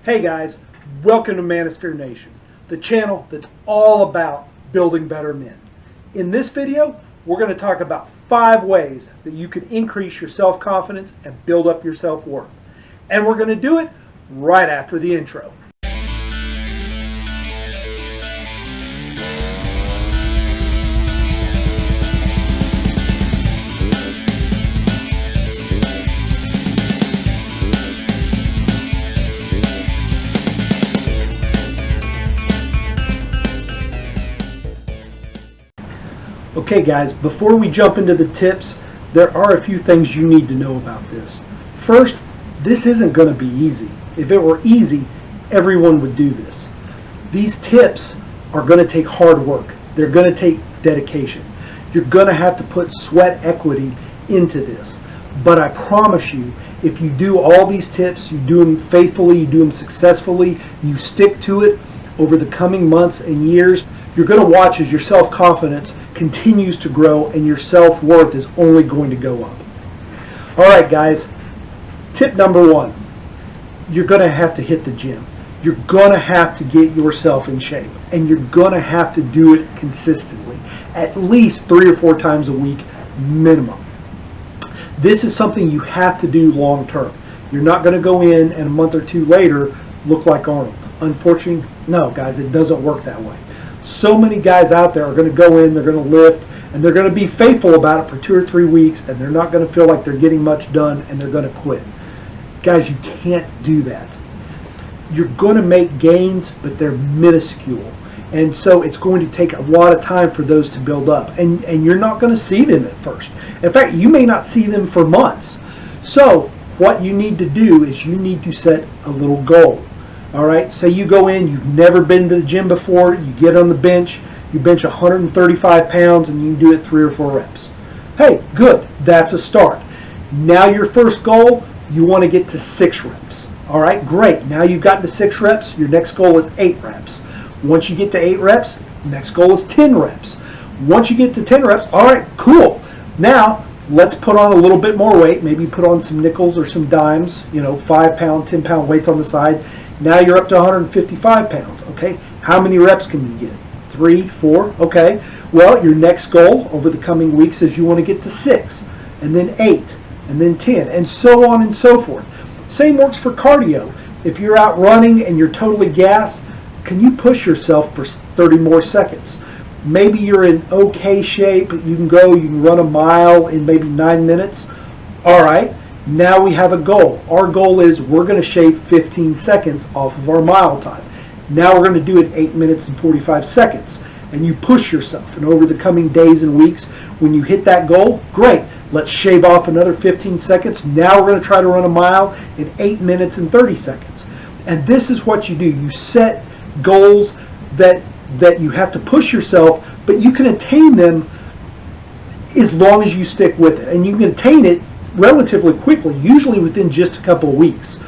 Hey guys, welcome to Manosphere Nation, the channel that's all about building better men. In this video, we're going to talk about 5 ways that you can increase your self-confidence and build up your self-worth. And we're going to do it right after the intro. Okay guys, before we jump into the tips, there are a few things you need to know about this. First, this isn't going to be easy. If it were easy, everyone would do this. These tips are going to take hard work. They're going to take dedication. You're going to have to put sweat equity into this. But I promise you, if you do all these tips, you do them faithfully, you do them successfully, you stick to it over the coming months and years, you're going to watch as your self-confidence continues to grow and your self-worth is only going to go up. All right, guys, tip number 1, you're going to have to hit the gym. You're going to have to get yourself in shape, and you're going to have to do it consistently, at least 3 or 4 times a week minimum. This is something you have to do long term. You're not going to go in and a month or 2 later look like Arnold. Unfortunately, no, guys, it doesn't work that way. So many guys out there are going to go in, they're going to lift, and they're going to be faithful about it for 2 or 3 weeks, and they're not going to feel like they're getting much done, and they're going to quit. Guys, you can't do that. You're going to make gains, but they're minuscule. And so it's going to take a lot of time for those to build up. And you're not going to see them at first. In fact, you may not see them for months. So what you need to do is you need to set a little goal. All right, say you go in, you've never been to the gym before, you get on the bench, you bench 135 pounds and you can do it 3 or 4 reps. Hey, good, that's a start. Now your first goal, you want to get to 6 reps. All right, great, now you've gotten to 6 reps, your next goal is 8 reps. Once you get to 8 reps, next goal is 10 reps. Once you get to 10 reps, all right, cool. Now, let's put on a little bit more weight, maybe put on some nickels or some dimes, 5 pound, 10 pound weights on the side. Now you're up to 155 pounds, okay? How many reps can you get? 3, 4, okay. Well, your next goal over the coming weeks is you want to get to 6, and then 8, and then 10, and so on and so forth. Same works for cardio. If you're out running and you're totally gassed, can you push yourself for 30 more seconds? Maybe you're in okay shape, you can run a mile in maybe 9 minutes. All right. Now we have a goal. Our goal is we're going to shave 15 seconds off of our mile time. Now we're going to do it 8 minutes and 45 seconds. And you push yourself. And over the coming days and weeks, when you hit that goal, great. Let's shave off another 15 seconds. Now we're going to try to run a mile in 8 minutes and 30 seconds. And this is what you do. You set goals that you have to push yourself, but you can attain them as long as you stick with it. And you can attain it relatively quickly, usually within just a couple of weeks.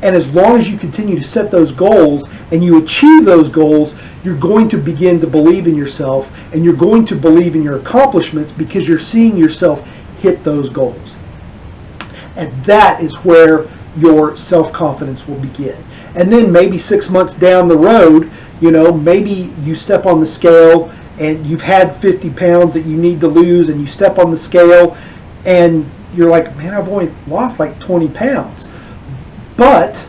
And as long as you continue to set those goals and you achieve those goals, you're going to begin to believe in yourself and you're going to believe in your accomplishments because you're seeing yourself hit those goals. And that is where your self-confidence will begin. And then maybe 6 months down the road, maybe you step on the scale and you've had 50 pounds that you need to lose, and you step on the scale and you're like, man, I've only lost like 20 pounds. But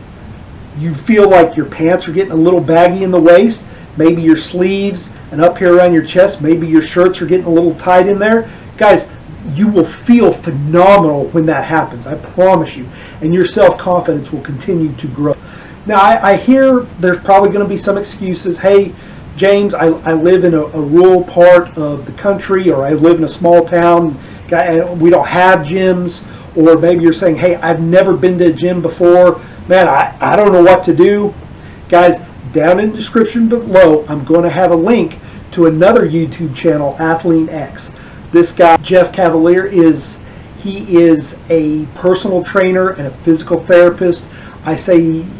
you feel like your pants are getting a little baggy in the waist. Maybe your sleeves and up here around your chest, maybe your shirts are getting a little tight in there. Guys, you will feel phenomenal when that happens, I promise you. And your self-confidence will continue to grow. Now, I hear there's probably going to be some excuses. Hey, James, I live in a rural part of the country, or I live in a small town. We don't have gyms. Or maybe you're saying, hey, I've never been to a gym before. Man, I don't know what to do. Guys, down in the description below, I'm going to have a link to another YouTube channel, Athlete X. This guy, Jeff Cavalier, is a personal trainer and a physical therapist. I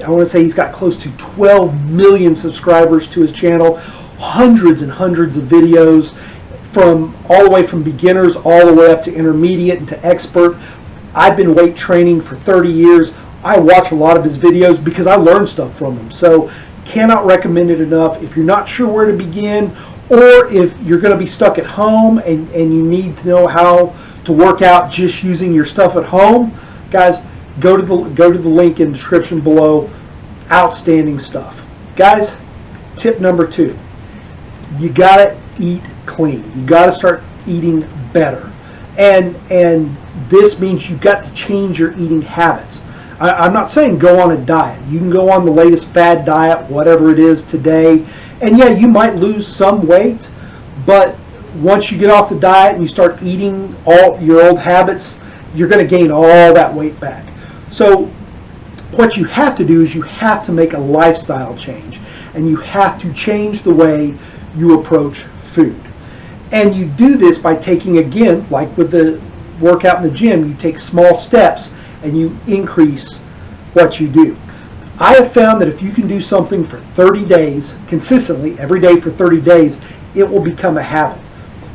want to say he's got close to 12 million subscribers to his channel, hundreds and hundreds of videos, from all the way from beginners all the way up to intermediate and to expert. I've been weight training for 30 years. I watch a lot of his videos because I learn stuff from him. So cannot recommend it enough. If you're not sure where to begin, or if you're going to be stuck at home and you need to know how to work out just using your stuff at home, guys, go to the link in the description below. Outstanding stuff. Guys, tip number 2. You got to eat clean. You got to start eating better. And this means you've got to change your eating habits. I'm not saying go on a diet. You can go on the latest fad diet, whatever it is today. And yeah, you might lose some weight, but once you get off the diet and you start eating all your old habits, you're going to gain all that weight back. So what you have to do is you have to make a lifestyle change, and you have to change the way you approach food. And you do this by taking, again, like with the workout in the gym, you take small steps and you increase what you do. I have found that if you can do something for 30 days, consistently, every day for 30 days, it will become a habit.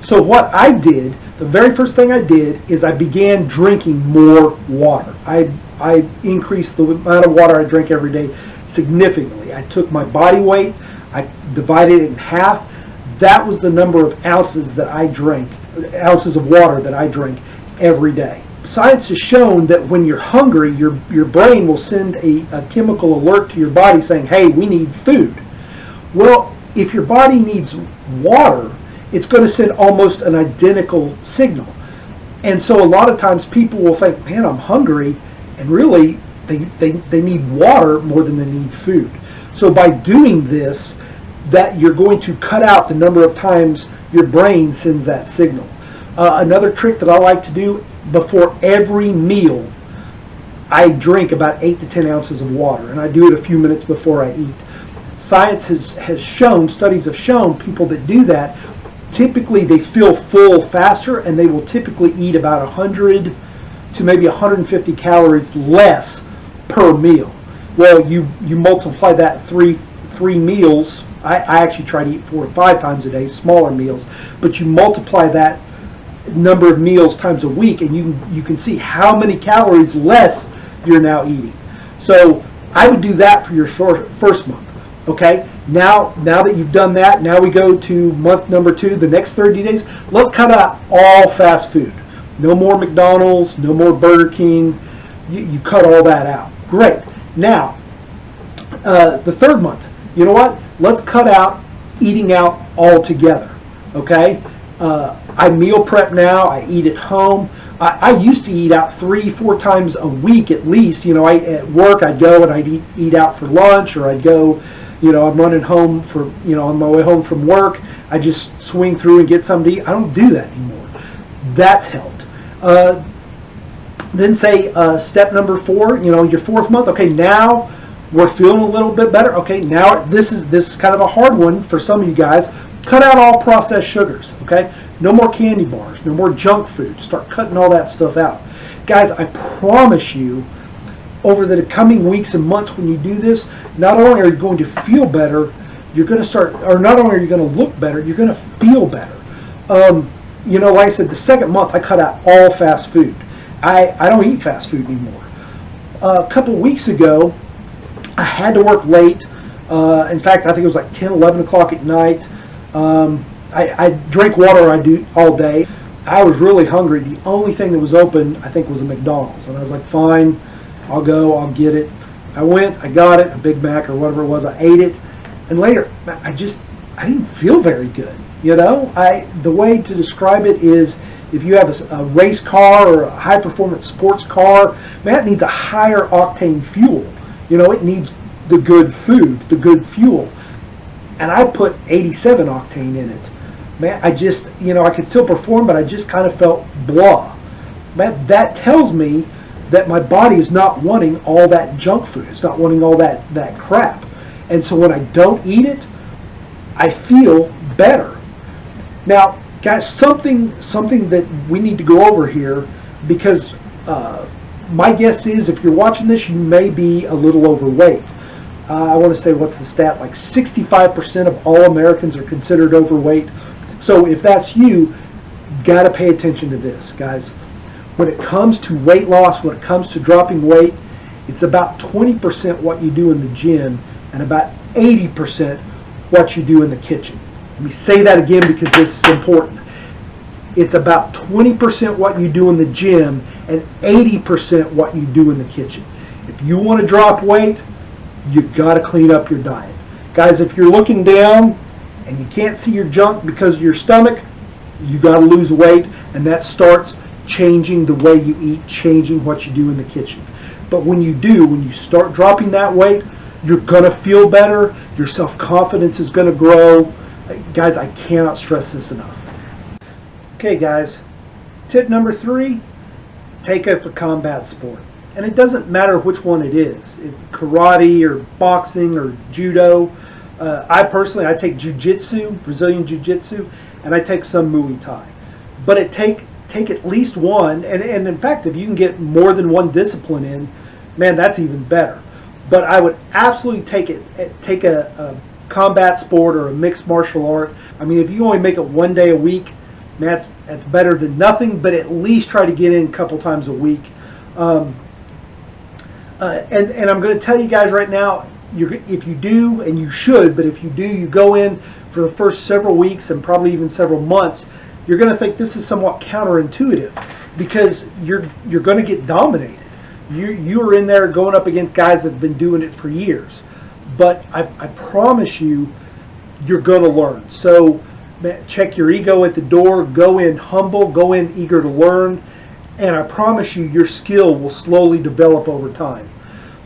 So what I did, the very first thing I did is I began drinking more water. I increased the amount of water I drink every day significantly. I took my body weight, I divided it in half. That was the number of ounces that I drank, ounces of water that I drink every day. Science has shown that when you're hungry, your brain will send a chemical alert to your body saying, hey, we need food. Well, if your body needs water, it's going to send almost an identical signal. And so a lot of times people will think, man, I'm hungry, and really they need water more than they need food. So by doing this, that you're going to cut out the number of times your brain sends that signal. Another trick that I like to do, before every meal, I drink about 8 to 10 ounces of water, and I do it a few minutes before I eat. Science has shown, studies have shown, people that do that, typically they feel full faster, and they will typically eat about 100 to maybe 150 calories less per meal. Well, you multiply that three meals. I actually try to eat 4 or 5 times a day, smaller meals, but you multiply that number of meals times a week, and you can see how many calories less you're now eating. So I would do that for your first month. Okay, now that you've done that, now we go to month number 2, the next 30 days. Let's cut out all fast food. No more McDonald's, no more Burger King. You cut all that out. Great. Now, the third month, you know what? Let's cut out eating out altogether. Okay? I meal prep now. I eat at home. I used to eat out 3-4 times a week at least. You know, at work I'd go and I'd eat out for lunch, or I'd go, you know, I'm running home for, you know, on my way home from work, I just swing through and get something to eat. I don't do that anymore. That's helped. Then say step number 4, you know, your 4th month. Okay, now we're feeling a little bit better. Okay, now this is kind of a hard one for some of you guys. Cut out all processed sugars. Okay, no more candy bars, no more junk food. Start cutting all that stuff out. Guys, I promise you, over the coming weeks and months when you do this, not only are you going to feel better, you're going to start, or not only are you going to look better, you're going to feel better. You know, like I said, the 2nd month I cut out all fast food. I don't eat fast food anymore. A couple weeks ago, I had to work late. In fact, I think it was like 10, 11 o'clock at night. I drank water all day. I was really hungry. The only thing that was open, I think, was a McDonald's. And I was like, fine, I'll go, I'll get it. I went, I got it, a Big Mac or whatever it was. I ate it. And later, I didn't feel very good. You know, the way to describe it is, if you have a race car or a high-performance sports car, man, it needs a higher octane fuel. You know, it needs the good food, the good fuel. And I put 87 octane in it. Man, I just, you know, I could still perform, but I just kind of felt blah. Man, that tells me that my body is not wanting all that junk food. It's not wanting all that crap. And so when I don't eat it, I feel better. Now, guys, something that we need to go over here, because my guess is if you're watching this, you may be a little overweight. I want to say, what's the stat? Like 65% of all Americans are considered overweight. So if that's you, got to pay attention to this, guys. When it comes to weight loss, when it comes to dropping weight, It's about 20% what you do in the gym and about 80% what you do in the kitchen. Let me say that again because this is important. It's about 20% what you do in the gym and 80% what you do in the kitchen. If you want to drop weight, you got to clean up your diet. Guys, if you're looking down and you can't see your junk because of your stomach, you got to lose weight, and that starts changing the way you eat, changing what you do in the kitchen. But when you start dropping that weight, you're going to feel better. Your self-confidence is going to grow. Guys, I cannot stress this enough. Okay, guys, tip number 3, take up a combat sport. And it doesn't matter which one it is, karate or boxing or judo. I take jiu-jitsu, Brazilian jiu-jitsu, and I take some Muay Thai. But take at least one, and in fact, if you can get more than one discipline in, man, that's even better. But I would absolutely take a combat sport or a mixed martial art. I mean, if you only make it one day a week, man, that's better than nothing, but at least try to get in a couple times a week. And I'm going to tell you guys right now, if you do, and you should, but if you do, you go in for the first several weeks and probably even several months, you're going to think this is somewhat counterintuitive because you're going to get dominated. You are in there going up against guys that have been doing it for years. But I promise you, you're going to learn. So check your ego at the door, go in humble, go in eager to learn, and I promise you, your skill will slowly develop over time.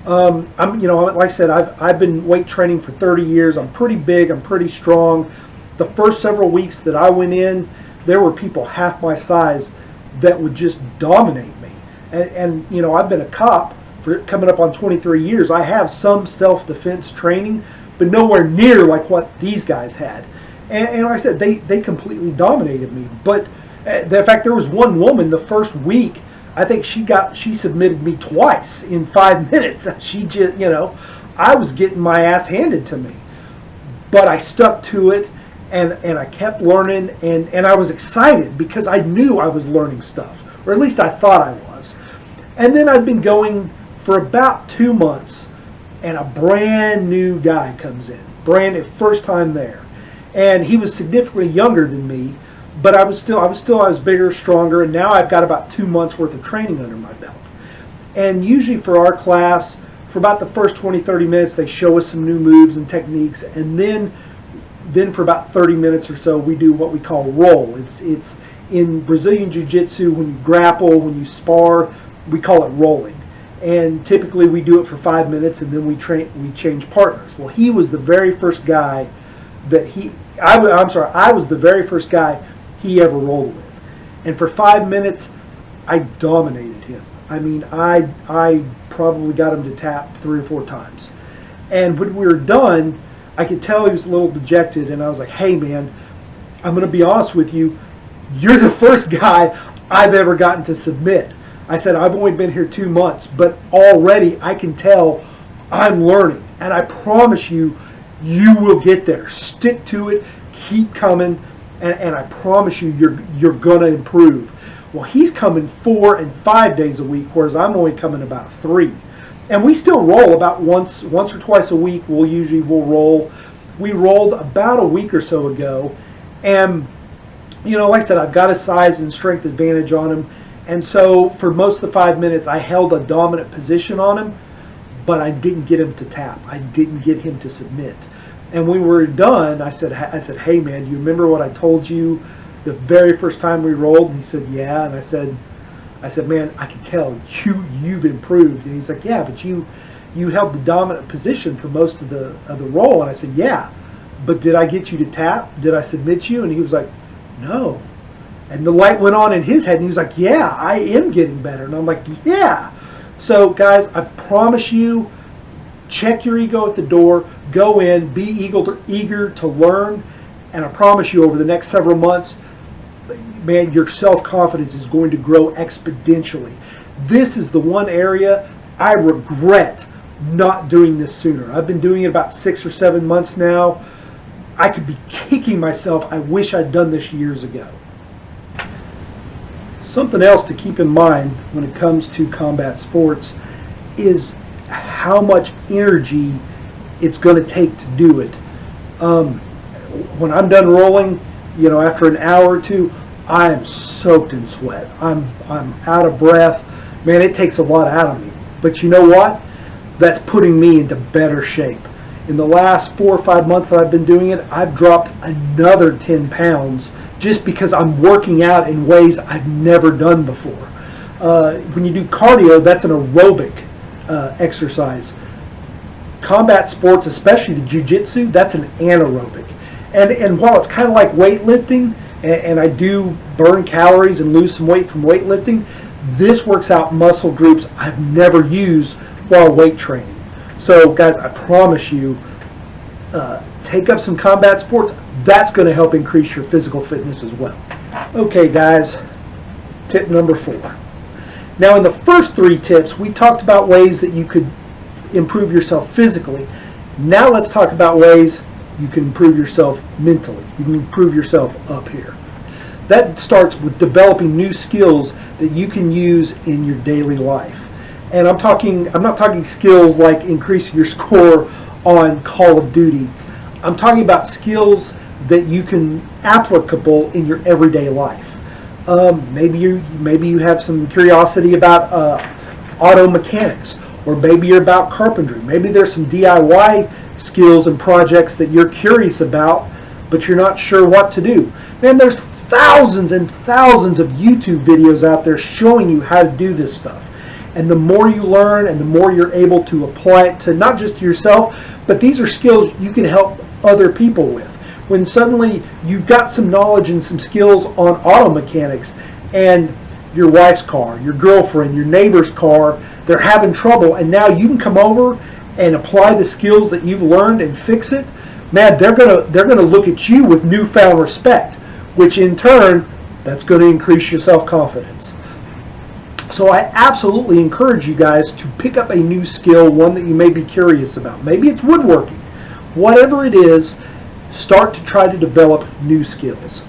Like I said, I've been weight training for 30 years. I'm pretty big. I'm pretty strong. The first several weeks that I went in, there were people half my size that would just dominate me. And I've been a cop for coming up on 23 years. I have some self-defense training, but nowhere near like what these guys had. And like I said, they completely dominated me. But in fact, there was one woman the first week, I think she submitted me twice in 5 minutes. She just, I was getting my ass handed to me. But I stuck to it, and I kept learning, and I was excited because I knew I was learning stuff, or at least I thought I was. And then I'd been going for about 2 months, and a brand new guy comes in, brand new, first time there. And he was significantly younger than me, but I was bigger, stronger, and now I've got about 2 months worth of training under my belt. And usually for our class, for about the first 20, 30 minutes, they show us some new moves and techniques, and then for about 30 minutes or so, we do what we call roll. It's in Brazilian Jiu-Jitsu, when you grapple, when you spar, we call it rolling. And typically we do it for 5 minutes, and then we change partners. Well, he was the very first guy I was the very first guy he ever rolled with. And for 5 minutes, I dominated him. I mean, I probably got him to tap 3 or 4 times. And when we were done, I could tell he was a little dejected, and I was like, hey man, I'm going to be honest with you, you're the first guy I've ever gotten to submit. I said, I've only been here 2 months, but already I can tell I'm learning. And I promise you, you will get there. Stick to it, keep coming, and I promise you, you're going to improve. Well, he's coming 4 and 5 days a week, whereas I'm only coming about 3. And we still roll about once or twice a week. We'll roll. We rolled about a week or so ago, and like I said, I've got a size and strength advantage on him, and so for most of the 5 minutes, I held a dominant position on him, but I didn't get him to tap. I didn't get him to submit. And when we were done, I said, hey man, do you remember what I told you the very first time we rolled? And he said, yeah. And I said, man, I can tell you've improved. And he's like, yeah, but you held the dominant position for most of the roll. And I said, yeah, but did I get you to tap? Did I submit you? And he was like, no. And the light went on in his head, and he was like, yeah, I am getting better. And I'm like, yeah. So guys, I promise you, check your ego at the door, go in, be eager to learn, and I promise you, over the next several months, man, your self-confidence is going to grow exponentially. This is the one area I regret not doing this sooner. I've been doing it about 6 or 7 months now. I could be kicking myself. I wish I'd done this years ago. Something else to keep in mind when it comes to combat sports is how much energy it's going to take to do it. When I'm done rolling, after an hour or two, I am soaked in sweat. I'm out of breath. Man, it takes a lot out of me. But you know what? That's putting me into better shape. In the last 4 or 5 months that I've been doing it, I've dropped another 10 pounds just because I'm working out in ways I've never done before. When you do cardio, that's an aerobic exercise. Combat sports, especially the jiu-jitsu, that's an anaerobic. And while it's kind of like weightlifting, and I do burn calories and lose some weight from weightlifting, this works out muscle groups I've never used while weight training. So guys, I promise you, take up some combat sports. That's going to help increase your physical fitness as well. Okay guys, tip number 4. Now in the first 3 tips, we talked about ways that you could improve yourself physically. Now let's talk about ways you can improve yourself mentally. You can improve yourself up here. That starts with developing new skills that you can use in your daily life. And I'm not talking skills like increasing your score on Call of Duty. I'm talking about skills that you can applicable in your everyday life. Maybe you have some curiosity about auto mechanics, or maybe you're about carpentry. Maybe there's some DIY skills and projects that you're curious about, but you're not sure what to do. Man, there's thousands and thousands of YouTube videos out there showing you how to do this stuff. And the more you learn and the more you're able to apply it to not just yourself, but these are skills you can help other people with. When suddenly you've got some knowledge and some skills on auto mechanics, and your wife's car, your girlfriend, your neighbor's car, they're having trouble, and now you can come over and apply the skills that you've learned and fix it, man, they're gonna look at you with newfound respect, which in turn, that's going to increase your self-confidence. So I absolutely encourage you guys to pick up a new skill, one that you may be curious about. Maybe it's woodworking. Whatever it is, start to try to develop new skills.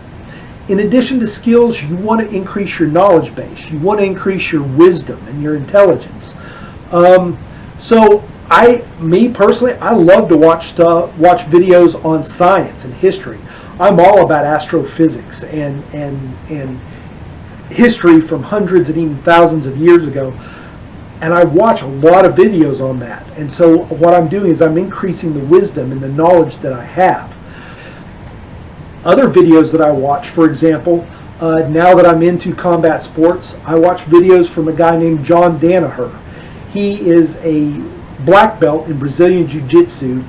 In addition to skills, you want to increase your knowledge base. You want to increase your wisdom and your intelligence. Me personally, I love to watch videos on science and history. I'm all about astrophysics and history from hundreds and even thousands of years ago. And I watch a lot of videos on that. And so what I'm doing is I'm increasing the wisdom and the knowledge that I have. Other videos that I watch, for example, now that I'm into combat sports, I watch videos from a guy named John Danaher. He is a black belt in Brazilian Jiu-Jitsu,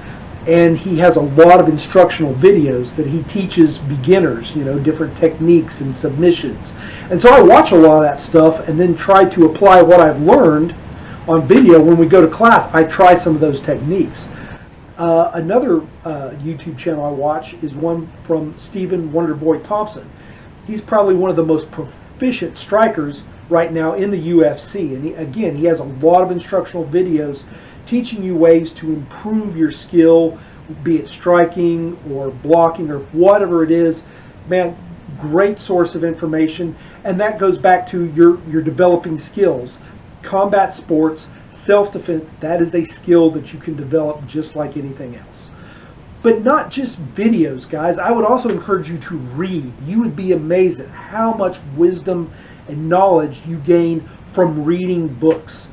and he has a lot of instructional videos that he teaches beginners, different techniques and submissions. And so I watch a lot of that stuff and then try to apply what I've learned on video. When we go to class, I try some of those techniques. Another YouTube channel I watch is one from Stephen Wonderboy Thompson. He's probably one of the most proficient strikers right now in the UFC. And he has a lot of instructional videos teaching you ways to improve your skill, be it striking or blocking or whatever it is. Man, great source of information. And that goes back to your developing skills. Combat sports, self-defense, that is a skill that you can develop just like anything else. But not just videos, guys. I would also encourage you to read. You would be amazed at how much wisdom and knowledge you gain from reading books.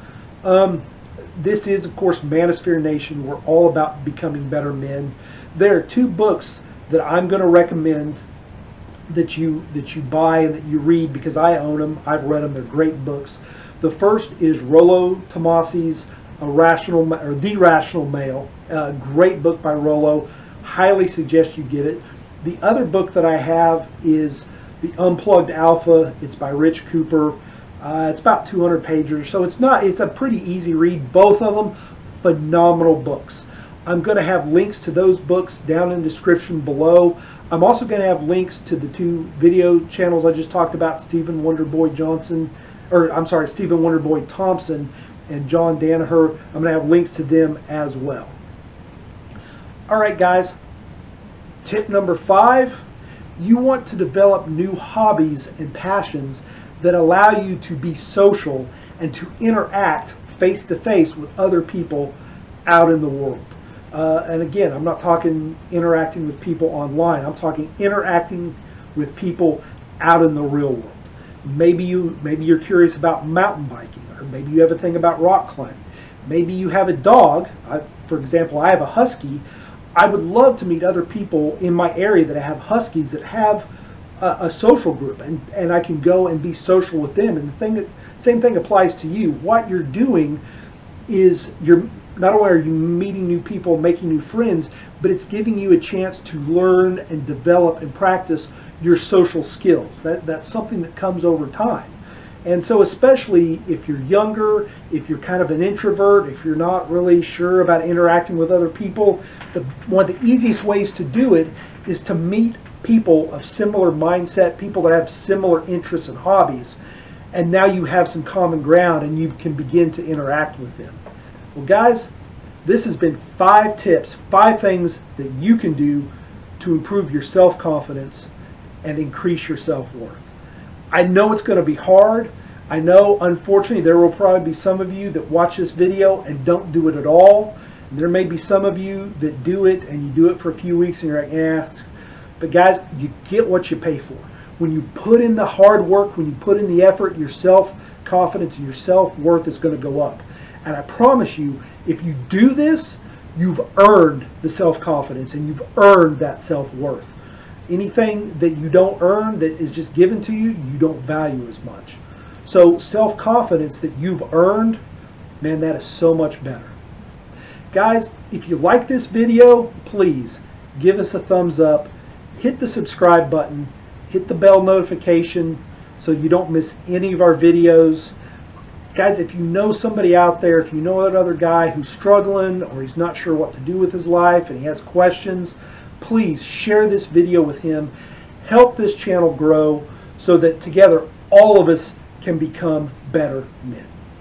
This is, of course, Manosphere Nation. We're all about becoming better men. There are 2 books that I'm going to recommend that you buy and that you read because I own them. I've read them. They're great books. The first is Rollo Tomasi's The Rational Male. Great book by Rollo. Highly suggest you get it. The other book that I have is The Unplugged Alpha. It's by Rich Cooper. It's about 200 pages, so it's a pretty easy read. Both of them phenomenal books. I'm going to have links to those books down in the description below. I'm also going to have links to the 2 video channels I just talked about, Stephen Wonderboy Thompson and John Danaher. I'm going to have links to them as well. All right, guys. Tip number 5, you want to develop new hobbies and passions that allow you to be social and to interact face to face with other people out in the world. And again, I'm not talking interacting with people online. I'm talking interacting with people out in the real world. Maybe you're curious about mountain biking, or maybe you have a thing about rock climbing. Maybe you have a dog. For example, I have a husky. I would love to meet other people in my area that have huskies that have a social group, and I can go and be social with them. And same thing applies to you. What you're doing is not only are you meeting new people, making new friends, but it's giving you a chance to learn and develop and practice your social skills. That's something that comes over time. And so especially if you're younger, if you're kind of an introvert, if you're not really sure about interacting with other people, one of the easiest ways to do it is to meet people of similar mindset, people that have similar interests and hobbies, and now you have some common ground and you can begin to interact with them. Well, guys, this has been 5 tips, 5 things that you can do to improve your self-confidence and increase your self-worth. I know it's going to be hard. I know, unfortunately, there will probably be some of you that watch this video and don't do it at all. And there may be some of you that do it and you do it for a few weeks and you're like, yeah. But guys, you get what you pay for. When you put in the hard work, when you put in the effort, your self-confidence and your self-worth is going to go up. And I promise you, if you do this, you've earned the self-confidence and you've earned that self-worth. Anything that you don't earn, that is just given to you, you don't value as much. So self-confidence that you've earned, man, that is so much better. Guys, if you like this video, please give us a thumbs up, hit the subscribe button, hit the bell notification so you don't miss any of our videos. Guys, if you know somebody out there, if you know another guy who's struggling or he's not sure what to do with his life and he has questions, please share this video with him. Help this channel grow so that together all of us can become better men.